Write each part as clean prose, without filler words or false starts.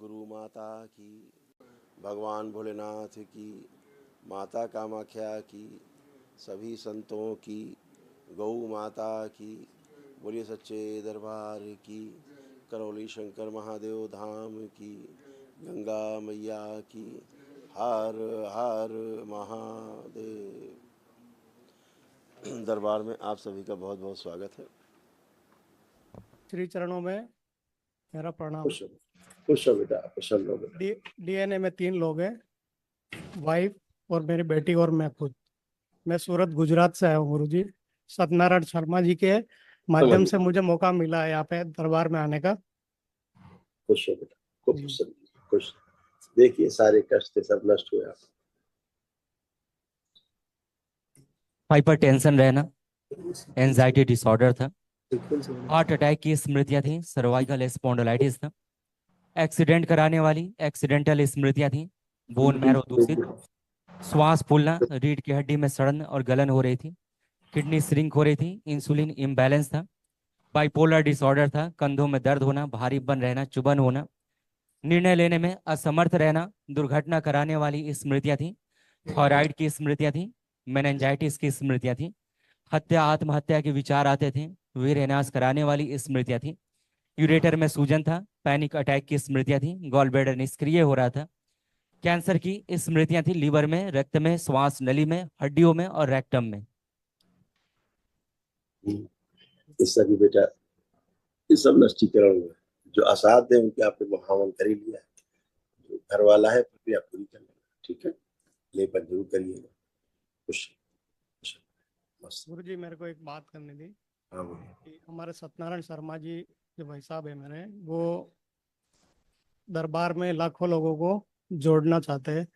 गुरु माता की, भगवान भोलेनाथ की, माता कामाख्या की, सभी संतों की, गौ माता की, बोलिए सच्चे दरबार की, करौली शंकर महादेव धाम की, गंगा मैया की, हर हर महादेव। दरबार में आप सभी का बहुत बहुत स्वागत है। श्री चरणों में मेरा प्रणाम। खुश हो बेटा, प्रसन्न हो बेटा। डीएनए में 3 लोग हैं, वाइफ और मेरी बेटी और मैं खुद। मैं सूरत गुजरात से आया हूँ गुरुजी। सत्यनारायण शर्मा जी के माध्यम से मुझे मौका मिला है यहाँ पे दरबार में आने का। खुश हो बेटा, खूब प्रसन्न, खुश। देखिए सारे कष्ट सब नष्ट हुए। हाइपर टेंशन रहना, एंजाइटी डिसऑर्डर था, हार्ट अटैक की स्मृतियां थी, सर्वाइकल स्पॉन्डिलाइटिस था, एक्सीडेंट कराने वाली एक्सीडेंटल स्मृतियां थी, बोन मैरो दूषित, श्वास फूलना, रीढ़ की हड्डी में सड़न और गलन हो रही थी, किडनी श्रिंक हो रही थी, इंसुलिन इम्बैलेंस था, बाइपोलर डिसऑर्डर था, कंधों में दर्द होना, भारीपन रहना, चुभन होना, निर्णय लेने में असमर्थ रहना, दुर्घटना कराने वाली स्मृतियां थी, थॉयराइड की स्मृतियां थी, मेनिंजाइटिस की स्मृतियां थी, हत्या आत्महत्या के विचार आते थे, वीरनाश कराने वाली स्मृतियां थी, यूरेटर में सूजन था, पैनिक अटैक की स्मृतियां थी, गॉल ब्लैडर निष्क्रिय हो रहा था, कैंसर की स्मृतियां थी, लीवर में, रक्त में, श्वास नली में, हड्डियों में और रेक्टम में। इस सभी बेटा, ये सब नष्टीकरण हुआ। जो असाध्य है उनके आपने महावन कर ही लिया है। जो घर वाला है प्रक्रिया पूरी कर लेना, ठीक है, लेपन जरूर करिएगा। खुश गुरु जी, मेरे को एक बात करनी थी। हाँ, कि हमारे सत्यनारायण शर्मा जी जो भाई साहब है मेरे, वो दरबार में लाखों लोगों को जोड़ना चाहते हैं,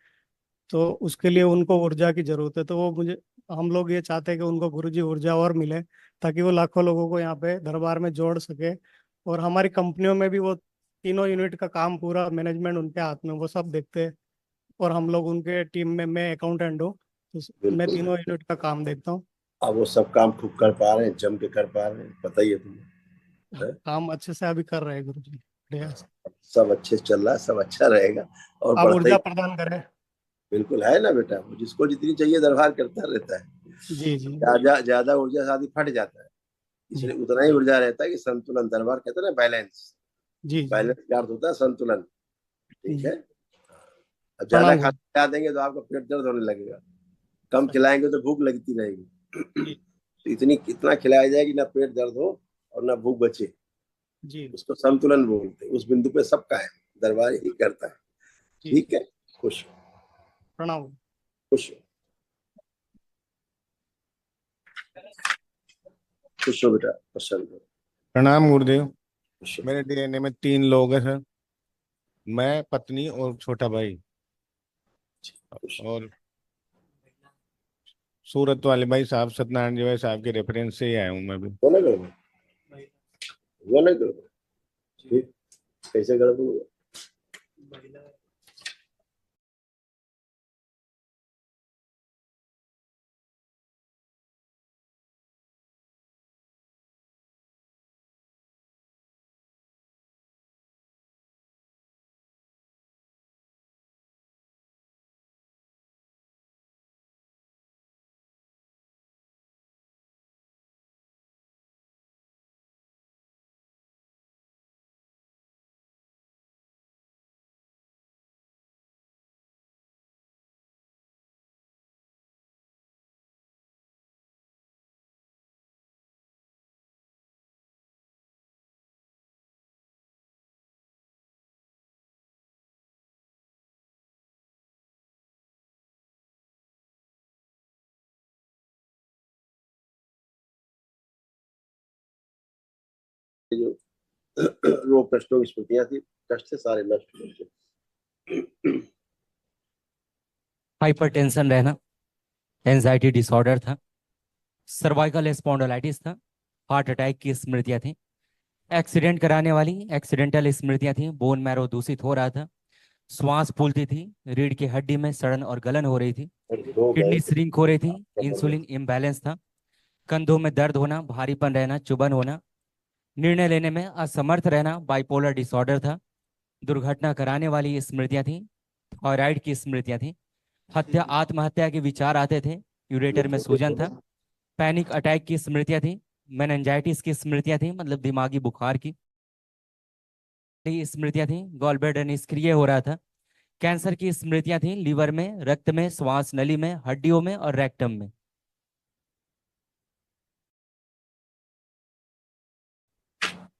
तो उसके लिए उनको ऊर्जा की जरूरत है। तो वो मुझे, हम लोग ये चाहते हैं कि उनको गुरुजी ऊर्जा और मिले, ताकि वो लाखों लोगों को यहाँ पे दरबार में जोड़ सके। और हमारी कंपनियों में भी वो तीनों यूनिट का काम, पूरा मैनेजमेंट उनके हाथ में, वो सब देखते हैं। और हम लोग उनके टीम में, मैं अकाउंटेंट हूँ, तो मैं तीनों यूनिट का काम देखता हूँ। अब वो सब काम खूब कर पा रहे हैं, जम के कर पा रहे हैं, पता ही है तुम्हें। काम अच्छे से अभी कर रहे हैं गुरु जी, बढ़िया। सब अच्छे से चल रहा है, सब अच्छा रहेगा और आप बढ़ता ही। ऊर्जा प्रदान करें। बिल्कुल है ना बेटा, जिसको जितनी चाहिए दरबार करता रहता है। जी जी ज्यादा ऊर्जा से आदमी फट जाता है, इसलिए उतना ही ऊर्जा रहता है कि संतुलन। दरबार कहते हैं ना बैलेंस, जी बैलेंस का अर्थ होता है संतुलन, ठीक जी। है। अब ज्यादा खाना खिला देंगे तो आपका पेट दर्द होने लगेगा, कम खिलाएंगे तो भूख लगती रहेगी। तो इतना खिलाया जाए कि ना पेट दर्द हो और ना भूख बचे जी। उसको संतुलन बोलते हैं। उस बिंदु पे सबका है, दरबार ही करता है, ठीक है। खुश प्रणाम। खुश खुश हो बेटा, प्रसन्न हो। प्रणाम गुरुदेव। मेरे डीएनए में 3 लोग हैं सर, मैं, पत्नी और छोटा भाई। और सूरत वाले भाई साहब, सत्यनारायण जी भाई साहब के रेफरेंस से ही आया हूँ मैं भी। वो ना करो, ठीक, कैसे गड़बड़ हुआ? जो रोग कष्टों की स्मृतियां थी, कष्ट से सारे नष्ट हो गए। हाइपर टेंशन रहना, एंजाइटी डिसऑर्डर था, सर्वाइकल स्पॉन्डिलाइटिस था, हार्ट अटैक की स्मृतियां थी, एक्सीडेंट कराने वाली एक्सीडेंटल स्मृतियां थी, बोन मैरो दूषित हो रहा था, श्वास फूलती थी, रीढ़ की हड्डी में सड़न और गलन हो रही थी, किडनी श्रिंक हो रही थी, इंसुलिन इम्बैलेंस था, कंधों में दर्द होना, भारीपन रहना, चुभन होना, निर्णय लेने में असमर्थ रहना, बाइपोलर डिसऑर्डर था, दुर्घटना कराने वाली स्मृतियां थी, थायराइड की स्मृतियां थी, हत्या आत्महत्या के विचार आते थे, यूरेटर में सूजन था, पैनिक अटैक की स्मृतियां थी, मेनिंजाइटिस की स्मृतियां थी, मतलब दिमागी बुखार की स्मृतियां थी, गॉल ब्लैडर निष्क्रिय हो रहा था, कैंसर की स्मृतियां थी, लीवर में, रक्त में, श्वास नली में, हड्डियों में और रेक्टम में।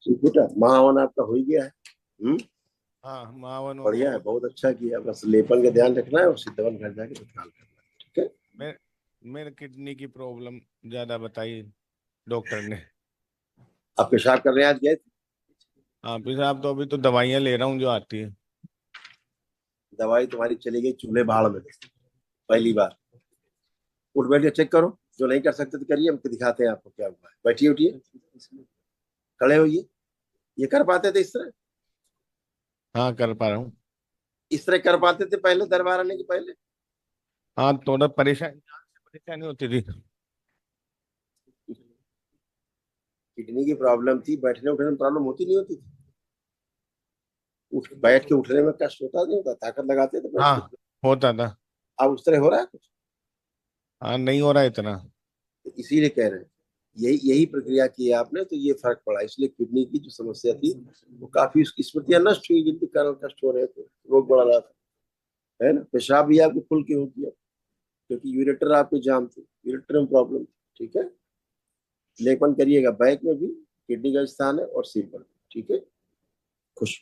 ठीक बेटा, महावन आपका हो ही गया है। हाँ, मावन हो बढ़िया गया। है, बहुत अच्छा किया। बस लेपन का ध्यान रखना है और सिद्धवन घर जाके तत्काल करना है, ठीक है। मेरे किडनी की प्रॉब्लम ज्यादा बताई डॉक्टर ने। आप पेशाब कर रहे हैं, आज गए थे? हाँ पेशाब तो अभी तो दवाइयाँ ले रहा हूँ जो आती है। दवाई तुम्हारी चली गई चूल्हे भाड़ में पहली बार। उठ बैठ के चेक करो, जो नहीं कर सकते तो करिए, हम दिखाते हैं आपको क्या हुआ है। बैठिए उठिए, खड़े होइए। ये कर पाते थे इस तरह? हाँ कर पा रहा हूँ। इस तरह कर पाते थे पहले, दरबार आने के पहले? हाँ थोड़ा परेशानी होती थी। किडनी की प्रॉब्लम थी, बैठने उठने में प्रॉब्लम होती नहीं होती थी? उठ बैठ के उठने में कष्ट होता नहीं होता? ताकत लगाते थे बैठ हाँ के? होता था। अब उस तरह हो रहा है कुछ? हाँ नहीं हो रहा है इतना। तो इसीलिए कह रहे हैं, यही यही प्रक्रिया की है आपने, तो ये फर्क पड़ा। इसलिए किडनी की जो समस्या थी वो काफी, उसकी स्मृतियां नष्ट हुई, जिनके कारण कष्ट हो रहे थे, रोग बढ़ रहा था, है ना। पेशाब भी आपको खुल के हो गया, क्योंकि यूरेटर आपके जाम थे, यूरेटर में प्रॉब्लम थी, ठीक है। लेपन करिएगा, बैक में भी किडनी का स्थान है और सिर पर, ठीक है। खुश